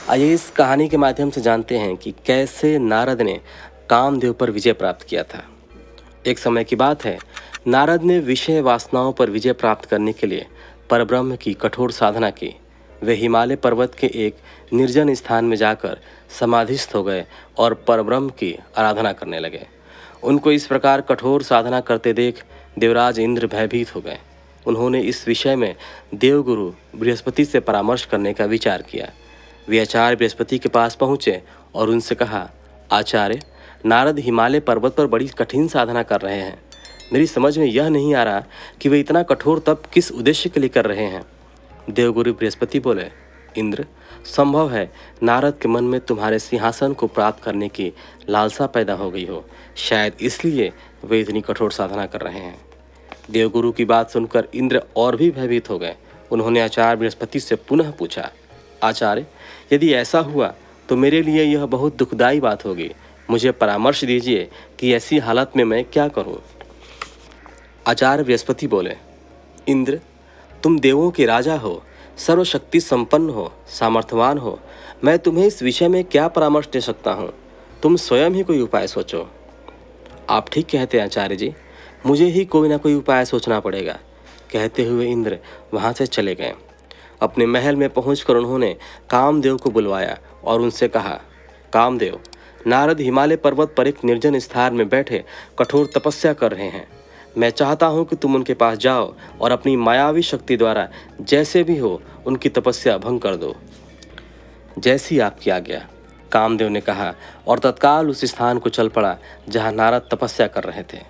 आइए इस कहानी के माध्यम से जानते हैं कि कैसे नारद ने कामदेव पर विजय प्राप्त किया था। एक समय की बात है, नारद ने विषय वासनाओं पर विजय प्राप्त करने के लिए परब्रह्म की कठोर साधना की। वे हिमालय पर्वत के एक निर्जन स्थान में जाकर समाधिस्थ हो गए और परब्रह्म की आराधना करने लगे। उनको इस प्रकार कठोर साधना करते देख देवराज इंद्र भयभीत हो गए। उन्होंने इस विषय में देवगुरु बृहस्पति से परामर्श करने का विचार किया। वे आचार्य बृहस्पति के पास पहुँचे और उनसे कहा, आचार्य, नारद हिमालय पर्वत पर बड़ी कठिन साधना कर रहे हैं। मेरी समझ में यह नहीं आ रहा कि वे इतना कठोर तप किस उद्देश्य के लिए कर रहे हैं। देवगुरु बृहस्पति बोले, इंद्र, संभव है नारद के मन में तुम्हारे सिंहासन को प्राप्त करने की लालसा पैदा हो गई हो, शायद इसलिए वे इतनी कठोर साधना कर रहे हैं। देवगुरु की बात सुनकर इंद्र और भी भयभीत हो गए। उन्होंने आचार्य बृहस्पति से पुनः पूछा, आचार्य, यदि ऐसा हुआ तो मेरे लिए यह बहुत दुखदाई बात होगी। मुझे परामर्श दीजिए कि ऐसी हालत में मैं क्या करूं। आचार्य बृहस्पति बोले, इंद्र, तुम देवों के राजा हो, सर्वशक्ति संपन्न हो, सामर्थ्यवान हो। मैं तुम्हें इस विषय में क्या परामर्श दे सकता हूँ। तुम स्वयं ही कोई उपाय सोचो। आप ठीक कहते हैं आचार्य जी, मुझे ही कोई ना कोई उपाय सोचना पड़ेगा। कहते हुए इंद्र वहाँ से चले गए। अपने महल में पहुंचकर उन्होंने कामदेव को बुलवाया और उनसे कहा, कामदेव, नारद हिमालय पर्वत पर एक निर्जन स्थान में बैठे कठोर तपस्या कर रहे हैं। मैं चाहता हूं कि तुम उनके पास जाओ और अपनी मायावी शक्ति द्वारा जैसे भी हो उनकी तपस्या भंग कर दो। जैसी आपकी आज्ञा, कामदेव ने कहा और तत्काल उस स्थान को चल पड़ा जहां नारद तपस्या कर रहे थे।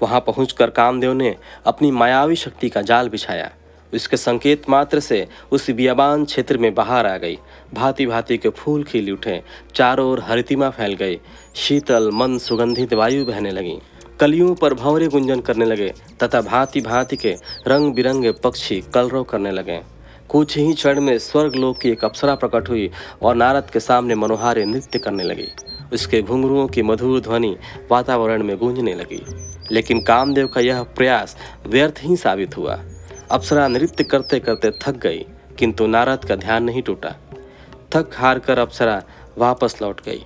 वहां पहुंचकर कामदेव ने अपनी मायावी शक्ति का जाल बिछाया। उसके संकेत मात्र से उस बियाबान क्षेत्र में बाहर आ गई। भांति भांति के फूल खिल उठे, चारों ओर हरितिमा फैल गई। शीतल मन सुगंधित वायु बहने लगी। कलियों पर भंवरे गुंजन करने लगे तथा भांति भांति के रंग बिरंगे पक्षी कलरव करने लगे। कुछ ही क्षण में स्वर्गलोक की एक अप्सरा प्रकट हुई और नारद के सामने मनोहारी नृत्य करने लगी। उसके घुंघरुओं की मधुर ध्वनि वातावरण में गूंजने लगी। लेकिन कामदेव का यह प्रयास व्यर्थ ही साबित हुआ। अप्सरा नृत्य करते करते थक गई, किंतु नारद का ध्यान नहीं टूटा। थक हार कर अप्सरा वापस लौट गई।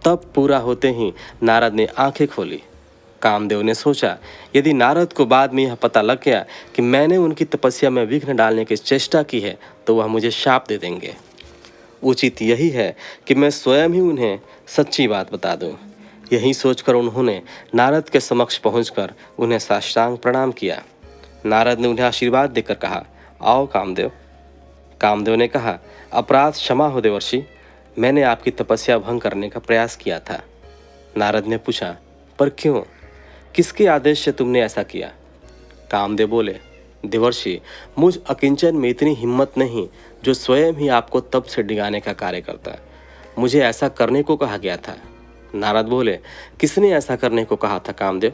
तब पूरा होते ही नारद ने आंखें खोली। कामदेव ने सोचा, यदि नारद को बाद में यह पता लग गया कि मैंने उनकी तपस्या में विघ्न डालने की चेष्टा की है तो वह मुझे शाप दे देंगे। उचित यही है कि मैं स्वयं ही उन्हें सच्ची बात बता दूं। यही सोचकर उन्होंने नारद के समक्ष पहुंचकर उन्हें साष्टांग प्रणाम किया। नारद ने उन्हें आशीर्वाद देकर कहा, आओ कामदेव। कामदेव ने कहा, अपराध क्षमा हो देवर्षि, मैंने आपकी तपस्या भंग करने का प्रयास किया था। नारद ने पूछा, पर क्यों, किसके आदेश से तुमने ऐसा किया। कामदेव बोले, देवर्षि, मुझ अकिंचन में इतनी हिम्मत नहीं जो स्वयं ही आपको तप से डिगाने का कार्य करता। मुझे ऐसा करने को कहा गया था। नारद बोले, किसने ऐसा करने को कहा था कामदेव।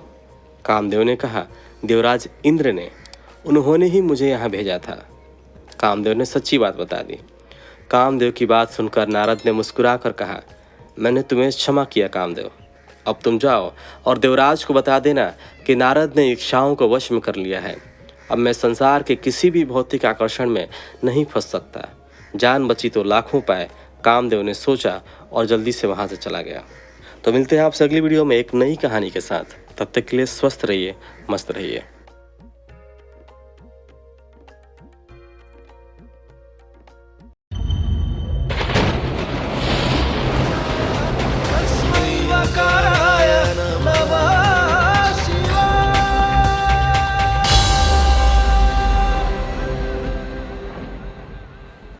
कामदेव ने कहा, देवराज इंद्र ने, उन्होंने ही मुझे यहाँ भेजा था। कामदेव ने सच्ची बात बता दी। कामदेव की बात सुनकर नारद ने मुस्कुराकर कहा, मैंने तुम्हें क्षमा किया कामदेव। अब तुम जाओ और देवराज को बता देना कि नारद ने इच्छाओं को वश में कर लिया है। अब मैं संसार के किसी भी भौतिक आकर्षण में नहीं फंस सकता। जान बची तो लाखों पाए, कामदेव ने सोचा और जल्दी से वहाँ से चला गया। तो मिलते हैं आपसे अगली वीडियो में एक नई कहानी के साथ। तब तक के लिए स्वस्थ रहिए, मस्त रहिए।